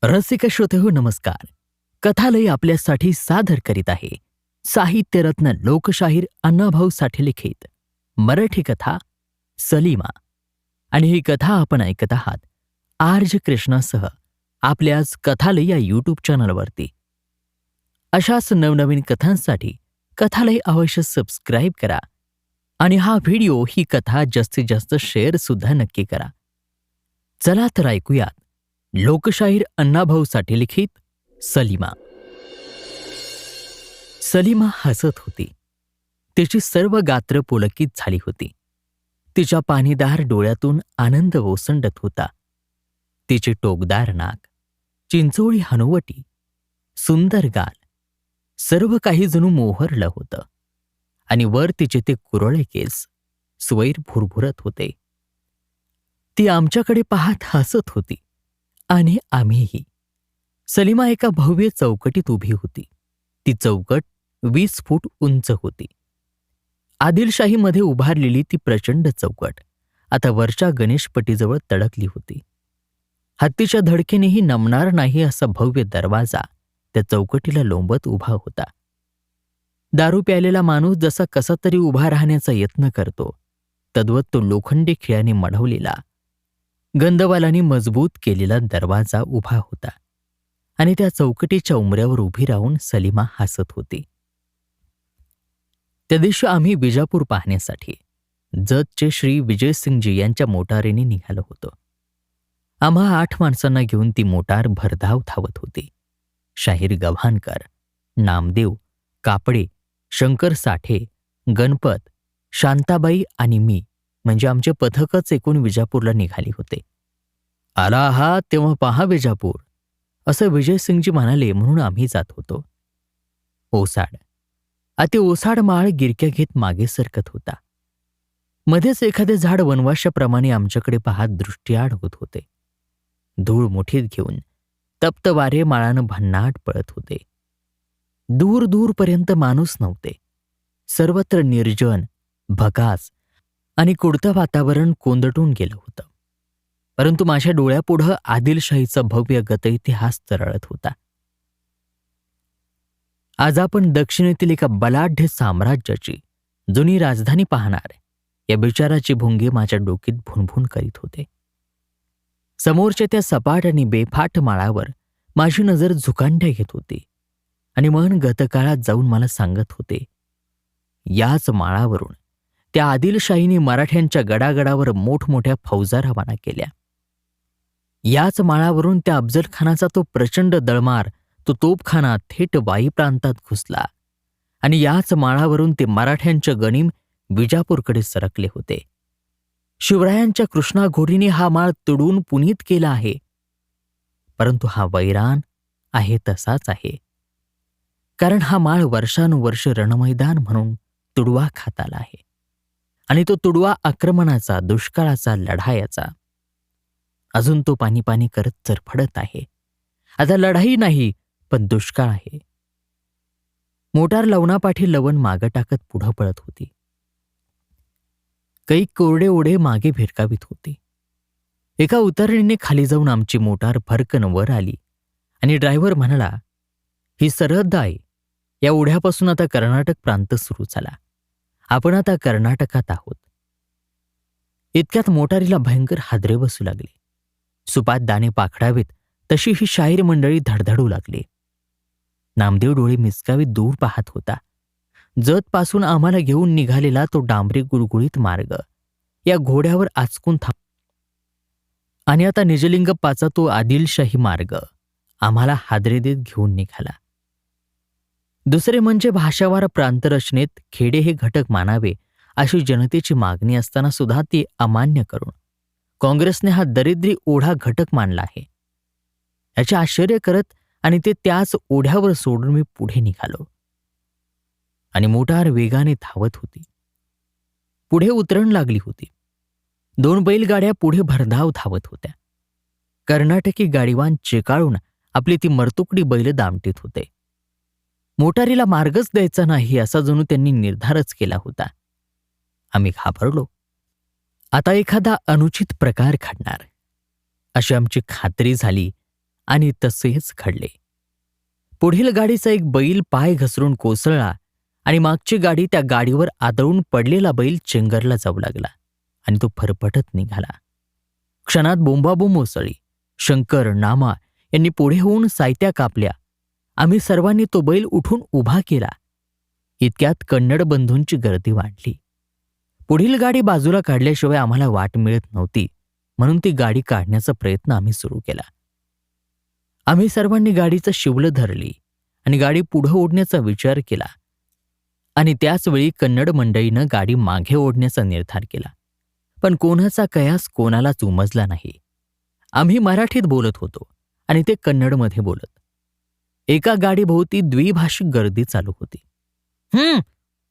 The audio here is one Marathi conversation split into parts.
रसिक श्रोते हो नमस्कार. कथालय आपल्यासाठी सादर करीत आहे साहित्यरत्न लोकशाहीर अण्णाभाऊ साठे लिखित मराठी कथा सलीमा. आणि ही कथा आपण ऐकत आहात आर्ज कृष्णासह आपल्याच कथालय या यूट्यूब चॅनलवरती. अशाच नवनवीन कथांसाठी कथालय अवश्य सबस्क्राईब करा आणि हा व्हिडिओ ही कथा जास्तीत जास्त शेअर सुद्धा नक्की करा. चला तर ऐकूयात लोकशाहीर अण्णाभाऊ साठे लिखित सलीमा. सलीमा हसत होती. तिची सर्व गात्र पुलकित झाली होती. तिच्या पाणीदार डोळ्यातून आनंद ओसंडत होता. तिचे टोकदार नाक, चिंचोळी हनुवटी, सुंदर गाल, सर्व काही जणू मोहरलं होतं. आणि वर तिचे ते कुरळे केस स्वैर भुरभुरत होते. ती आमच्याकडे पाहत हसत होती आणि आम्हीही. सलीमा एका भव्य चौकटीत उभी होती. ती चौकट 20 फूट उंच होती. आदिलशाहीमध्ये उभारलेली ती प्रचंड चौकट आता वरच्या गणेशपटीजवळ तडकली होती. हत्तीच्या धडकेनेही नमणार नाही असा भव्य दरवाजा त्या चौकटीला लोंबत उभा होता. दारू प्यायलेला माणूस जसा कसा तरी उभा राहण्याचा यत्न करतो, तद्वत तो लोखंडी खिळ्याने मढवलेला, गंधवालाने मजबूत केलेला दरवाजा उभा होता. आणि त्या चौकटीच्या उमऱ्यावर उभी राहून सलीमा हसत होती. त्या दिवशी आम्ही विजापूर पाहण्यासाठी जतचे श्री विजयसिंगजी यांच्या मोटारीने निघालो होतो. आम्हा 8 माणसांना घेऊन ती मोटार भरधाव धावत होती. शाहीर गव्हाणकर, नामदेव, कापडे, शंकर साठे, गणपत, शांताबाई आणि मी म्हणजे आमचे पथकच एकूण विजापूरला निघाले होते. आला आहात तेव्हा पहा विजापूर, असं विजयसिंगजी म्हणाले म्हणून आम्ही जात होतो. ओसाड, अति ओसाड माळ गिरक्या घेत मागे सरकत होता. मध्येच एखादे झाड वनवाशाप्रमाणे आमच्याकडे पाहत दृष्टीआड होत होते. धूळ मुठीत घेऊन तप्त वारे माळानं भन्नाट पळत होते. दूर दूरपर्यंत माणूस नव्हते. सर्वत्र निर्जन, भकास आणि कुडतं वातावरण कोंदटून गेलं होतं. परंतु माझ्या डोळ्यापुढं आदिलशाहीचा भव्य गतइतिहास तरळत होता. आज आपण दक्षिणेतील एका बलाढ्य साम्राज्याची जुनी राजधानी पाहणार या विचाराची भुंगे माझ्या डोकीत भुणभुण करीत होते. समोरच्या त्या सपाट आणि बेफाट माळावर माझी नजर झुकांड्या घेत होती आणि मन गतकाळात जाऊन मला सांगत होते, याच माळावरून त्या आदिलशाहीने मराठ्यांच्या गडागडावर मोठमोठ्या फौजा रवाना केल्या. याच माळावरून त्या अफजलखानाचा तो प्रचंड दळमार, तो तोफखाना थेट वाई प्रांतात घुसला आणि याच माळावरून ते मराठ्यांच्या गणिम विजापूरकडे सरकले होते. शिवरायांच्या कृष्णा घोडीने हा माळ तुडवून पुनीत केला आहे. परंतु हा वैरान आहे तसाच आहे, कारण हा माळ वर्षानुवर्ष रणमैदान म्हणून तुडवा खात आला आहे. आणि तो तुडवा आक्रमणाचा, दुष्काळाचा, लढायाचा. अजून तो पाणी पाणी करत चरफडत आहे. आता लढाई नाही पण दुष्काळ आहे. मोटार लवणापाठी लवण मागं टाकत पुढं पळत होती. काही कोरडे ओढे मागे भिरकावीत होती. एका उतरणीने खाली जाऊन आमची मोटार भरकन वर आली आणि ड्रायव्हर म्हणाला, ही सरहद्द आहे. या ओढ्यापासून आता कर्नाटक प्रांत सुरू झाला. आपण आता कर्नाटकात आहोत. इतक्यात मोटारीला भयंकर हादरे बसू लागले. सुपात दाणे पाखडावेत तशी ही शाहीर मंडळी धडधडू लागली. नामदेव डोळे मिचकावीत दूर पाहत होता. जतपासून आम्हाला घेऊन निघालेला तो डांबरी गुळगुळीत मार्ग या घोड्यावर आचकून आणि आता निजलिंगप्पाचा तो आदिलशाही मार्ग आम्हाला हादरे देत घेऊन निघाला. दुसरे म्हणजे भाषावार प्रांतरचनेत खेडे हे घटक मानावे अशी जनतेची मागणी असताना सुद्धा ती अमान्य करून काँग्रेसने हा दरिद्री ओढा घटक मानला आहे. याचे आश्चर्य करत आणि ते त्याच ओढ्यावर सोडून मी पुढे निघालो. आणि मोटार वेगाने धावत होती. पुढे उतरण लागली होती. 2 बैलगाड्या पुढे भरधाव धावत होत्या. कर्नाटकी गाडीवान चेकाळून आपली ती मरतुकडी बैल दामटीत होते. मोटारीला मार्गच द्यायचा नाही असा जणू त्यांनी निर्धारच केला होता. आम्ही घाबरलो. आता एखादा अनुचित प्रकार घडणार अशी आमची खात्री झाली आणि तसेच घडले. पुढील गाडीचा एक बैल पाय घसरून कोसळला आणि मागची गाडी त्या गाडीवर आदळून पडलेला बैल चेंगरला जाऊ लागला आणि तो फरफटत निघाला. क्षणात बोंबाबोंब उसळली. शंकर, नामा यांनी पुढे होऊन सायत्या कापल्या. आम्ही सर्वांनी तो बैल उठून उभा केला. इतक्यात कन्नड बंधूंची गर्दी वाढली. पुढील गाडी बाजूला काढल्याशिवाय आम्हाला वाट मिळत नव्हती, म्हणून ती गाडी काढण्याचा प्रयत्न आम्ही सुरू केला. आम्ही सर्वांनी गाडीचं शिवलं धरली आणि गाडी पुढं ओढण्याचा विचार केला आणि त्याच वेळी कन्नड मंडळीनं गाडी मागे ओढण्याचा निर्धार केला. पण कोणाचा कयास कोणालाच उमजला नाही. आम्ही मराठीत बोलत होतो आणि ते कन्नडमध्ये बोलत. एका गाडीभोवती द्विभाषिक गर्दी चालू होती.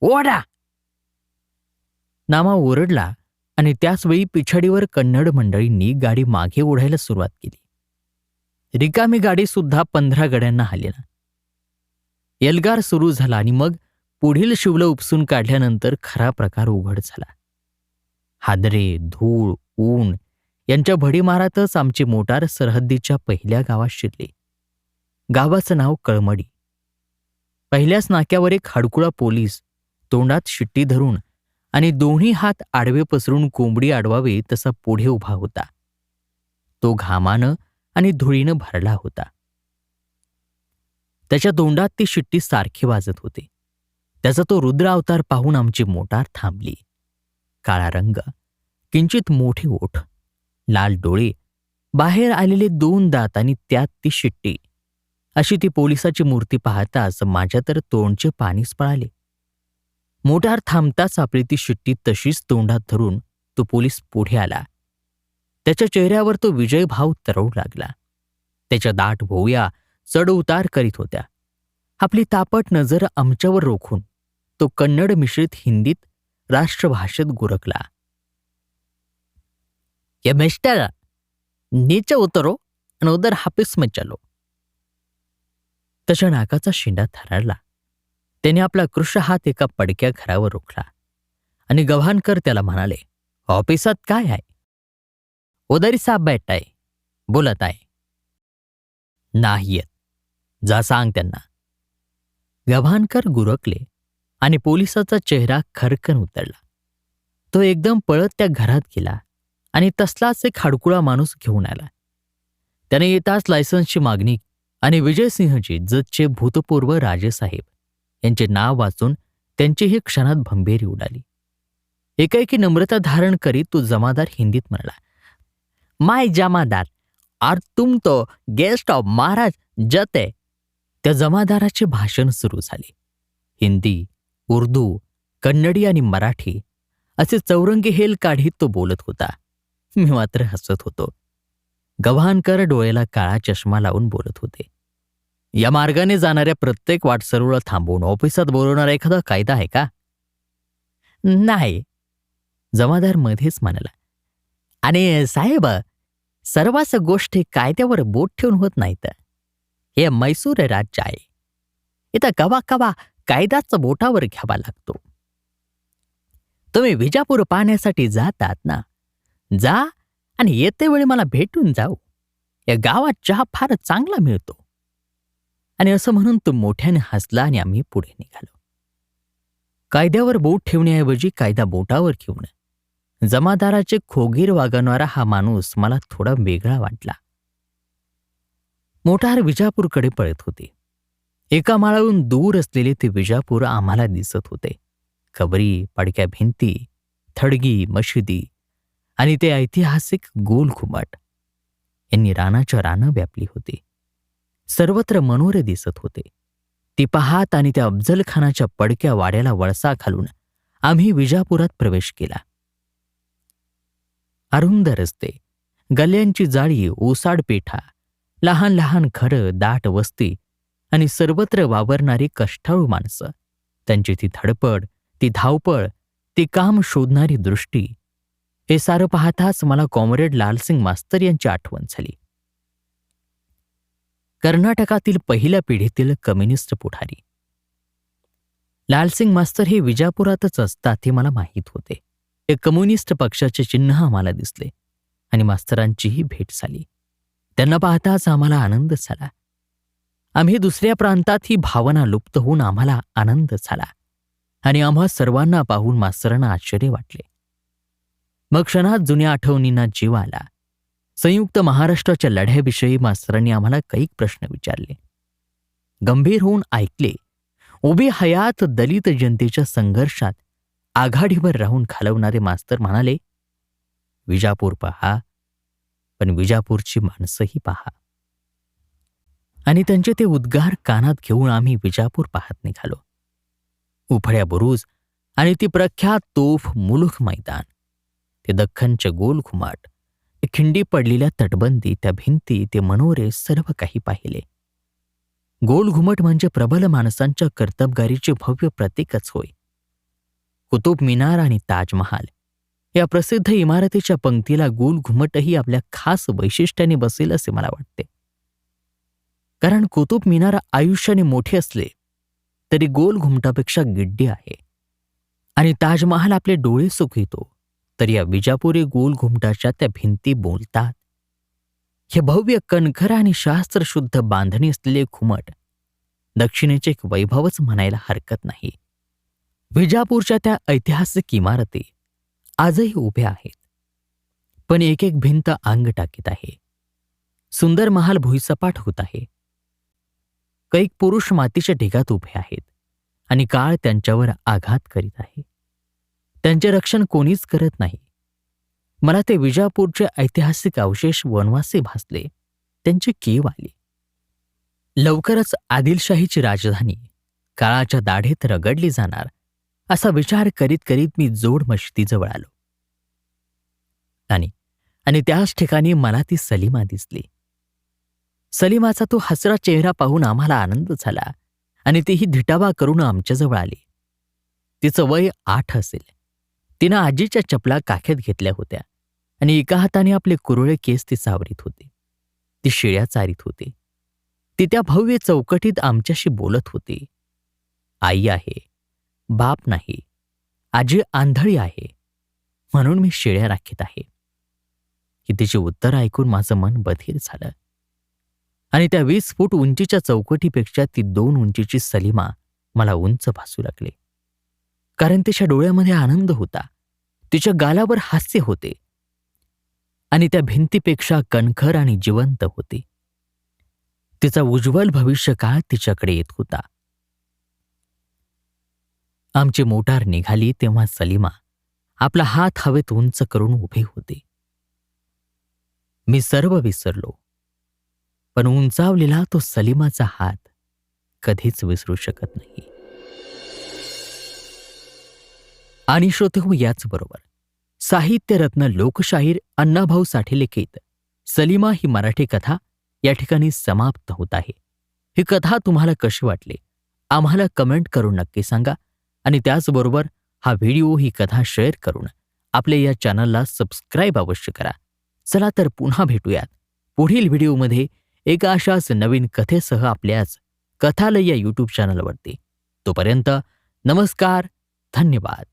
ओढा, नामा ओरडला आणि त्याचवेळी पिछाडीवर कन्नड मंडळींनी गाडी मागे ओढायला सुरुवात केली. रिकामी गाडी सुद्धा 15 गड्यांना हालेना. एल्गार सुरू झाला आणि मग पुढील शिवलं उपसून काढल्यानंतर खरा प्रकार उघड झाला. हादरे, धूळ, ऊन यांच्या भडीमारातच आमची मोटार सरहद्दीच्या पहिल्या गावात शिरली. गावाचं नाव कळमडी. पहिल्याच नाक्यावर एक हडकुळा पोलीस तोंडात शिट्टी धरून आणि दोन्ही हात आडवे पसरून कोंबडी अडवावे तसा पुढे उभा होता. तो घामानं आणि धुळीनं भरला होता. त्याच्या तोंडात ती शिट्टी सारखी वाजत होती. त्याचा तो रुद्र अवतार पाहून आमची मोटार थांबली. काळा रंग, किंचित मोठे ओठ, लाल डोळे, बाहेर आलेले 2 दात आणि त्यात ती शिट्टी, अशी ती पोलिसाची मूर्ती पाहताच माझ्या तर तोंडचे पाणीच पळाले. मोटार थांबताच आपली ती शिट्टी तशीच तोंडात धरून तो पोलीस पुढे आला. त्याच्या चेहऱ्यावर तो विजयभाव तरळू लागला. त्याच्या दाट भोवया चढ उतार करीत होत्या. आपली तापट नजर आमच्यावर रोखून तो कन्नड मिश्रित हिंदीत राष्ट्रभाषेत गुरकला. ये मिस्टर, नीचे उतरो आणि उधर हापिस में चलो. त्याच्या नाकाचा शेंडा थरारला. त्याने आपला कृश हात एका पडक्या घरावर रोखला आणि गव्हाणकर त्याला म्हणाले, ऑफिसात काय आहे? उधरी साहेब बैठाय, बोलत आहे. नाही येत, जा सांग त्यांना. गव्हाणकर गुरकले आणि पोलिसाचा चेहरा खरकन उतरला. तो एकदम पळत त्या घरात गेला आणि तसलाच एक हडकुळा माणूस घेऊन आला. त्याने येताच लायसन्सची मागणी आणि विजयसिंहजी जतचे भूतपूर्व राजेसाहेब यांचे नाव वाचून त्यांचीही क्षणात भंबेरी उडाली. एकाएकी नम्रता धारण करीत तो जमादार हिंदीत म्हणाला, माय जमादार, और तुम तो गेस्ट ऑफ महाराज जत है. त्या जमादाराचे भाषण सुरू झाले. हिंदी, उर्दू, कन्नडी आणि मराठी असे चौरंगी हेल काढीत तो बोलत होता. मी मात्र हसत होतो. गव्हाणकर डोळ्याला काळा चष्मा लावून बोलत होते. या मार्गाने जाणाऱ्या प्रत्येक वाटसरूला थांबवून ऑफिसात बोलवणारा एखादा कायदा आहे का? नाही, जमादार मध्येच म्हणाला. आणि साहेब, सर्वच गोष्टी कायद्यावर बोट ठेवून होत नाहीत. हे मैसूर राज्य आहे. इथं कवा कवा कायद्याच बोटावर घ्यावा लागतो. तुम्ही विजापूर पाहण्यासाठी जातात ना, जा आणि येते वेळी मला भेटून जाऊ. या गावात चहा फार चांगला मिळतो. आणि असं म्हणून तो मोठ्याने हसला आणि आम्ही पुढे निघालो. कायद्यावर बोट ठेवण्याऐवजी कायदा बोटावर घेऊन जमादाराचे खोगीर वागवणारा हा माणूस मला थोडा वेगळा वाटला. मोटार विजापूरकडे पळत होती. एका माळावरून दूर असलेले ते विजापूर आम्हाला दिसत होते. खबरी, पडक्या भिंती, थडगी, मशिदी आणि ते ऐतिहासिक गोल घुमट यांनी रानाच्या रानं व्यापली होती. सर्वत्र मनोरे दिसत होते. ती पाहात आणि त्या अफजल खानाच्या पडक्या वाड्याला वळसा घालून आम्ही विजापुरात प्रवेश केला. अरुंद रस्ते, गल्ल्यांची जाळी, ओसाड पेठा, लहान लहान घरं, दाट वस्ती आणि सर्वत्र वावरणारी कष्टाळू माणसं, त्यांची ती धडपड, ती धावपळ, ती काम शोधणारी दृष्टी, हे सारं पाहताच मला कॉम्रेड लालसिंग मास्तर यांची आठवण झाली. कर्नाटकातील पहिल्या पिढीतील कम्युनिस्ट पुढारी लालसिंग मास्तर हे विजापुरातच असतात हे मला माहीत होते. ते कम्युनिस्ट पक्षाचे चिन्ह आम्हाला दिसले आणि मास्तरांचीही भेट झाली. त्यांना पाहताच आम्हाला आनंद झाला. आम्ही दुसऱ्या प्रांतात ही भावना लुप्त होऊन आम्हाला आनंद झाला आणि आम्हा सर्वांना पाहून मास्तरांना आश्चर्य वाटले. मग क्षणात जुन्या आठवणींना जीव आला. संयुक्त महाराष्ट्राच्या लढ्याविषयी मास्तरांनी आम्हाला कैक प्रश्न विचारले. गंभीर होऊन ऐकले. उभे हयात दलित जनतेच्या संघर्षात आघाडीवर राहून घालवणारे मास्तर म्हणाले, विजापूर पहा, पण विजापूरची माणसंही पहा. आणि त्यांचे ते उद्गार कानात घेऊन आम्ही विजापूर पाहत निघालो. उफळ्या बुरुज आणि ती प्रख्यात तोफ मुलुख मैदान, ते दख्खनचे गोल घुमट, ते खिंडी पडलेल्या तटबंदी, त्या भिंती, ते मनोरे, सर्व काही पाहिले. गोल घुमट म्हणजे प्रबल माणसांच्या कर्तबगारीचे भव्य प्रतीकच होय. कुतुब मिनार आणि ताजमहाल या प्रसिद्ध इमारतीच्या पंक्तीला गोल घुमटही आपल्या खास वैशिष्ट्याने बसेल असे मला वाटते. कारण कुतुब मिनार आयुष्याने मोठे असले तरी गोल घुमटापेक्षा गिड्डी आहे आणि ताजमहाल आपले डोळे सुखवितो, तर या विजापुरी गोल घुमटाच्या त्या भिंती बोलतात. हे भव्य कणखर आणि शास्त्रशुद्ध बांधणी असलेले घुमट दक्षिणेचे एक वैभवच म्हणायला हरकत नाही. विजापूरच्या त्या ऐतिहासिक इमारती आजही उभ्या आहेत, पण एक एक भिंत अंग टाकीत आहे. सुंदर महाल भुईसपाट होत आहे. कैक पुरुष मातीच्या ढिगात उभे आहेत आणि काळ त्यांच्यावर आघात करीत आहे. त्यांचे रक्षण कोणीच करत नाही. मला ते विजापूरचे ऐतिहासिक अवशेष वनवासी भासले. त्यांची कीव आली. लवकरच आदिलशाहीची राजधानी काळाच्या दाढेत रगडली जाणार असा विचार करीत करीत मी जोड मशिदीजवळ आलो. आणि त्याच ठिकाणी मला ती सलीमा दिसली. सलीमाचा तो हसरा चेहरा पाहून आम्हाला आनंद झाला आणि तीही धिटावा करून आमच्याजवळ आली. तिचं वय 8 असेल. तिनं आजीच्या चपला काखेत घेतल्या होत्या आणि एका हाताने आपले कुरळे केस ती सावरीत होती. ती शेळ्या चारीत होती. ती त्या भव्य चौकटीत आमच्याशी बोलत होती. आई आहे, बाप नाही, आजी आंधळी आहे, म्हणून मी शेळ्या राखीत आहे. ही तिची उत्तर ऐकून माझं मन बधीर झालं आणि त्या 20 फूट उंचीच्या चौकटीपेक्षा ती 2 उंचीची सलीमा मला उंच भासू लागली. कारण तिच्या डोळ्यामध्ये आनंद होता, तिच्या गालावर हास्य होते आणि त्या भिंतीपेक्षा कणखर आणि जिवंत होती. तिचा उज्ज्वल भविष्यकाळ तिच्याकडे येत होता. आमची मोटार निघाली तेव्हा सलीमा आपला हात हवेत उंच करून उभी होती. मी सर्व विसरलो, पण उंचावलेला तो सलीमाचा हात कधीच विसरू शकत नाही. आणि श्रोतेहो, याचबरोबर साहित्यरत्न लोकशाहीर अण्णाभाऊ साठे लिखित सलीमा ही मराठी कथा या ठिकाणी समाप्त होत आहे. ही कथा तुम्हाला कशी वाटली आम्हाला कमेंट करून नक्की सांगा आणि त्याचबरोबर हा व्हिडिओ, ही कथा शेअर करून आपल्या या चॅनलला सबस्क्राईब अवश्य करा. चला तर पुन्हा भेटूयात पुढील व्हिडिओमध्ये एका अशाच नवीन कथेसह आपल्याच कथालय या यूट्यूब चॅनलवरती. तोपर्यंत नमस्कार, धन्यवाद.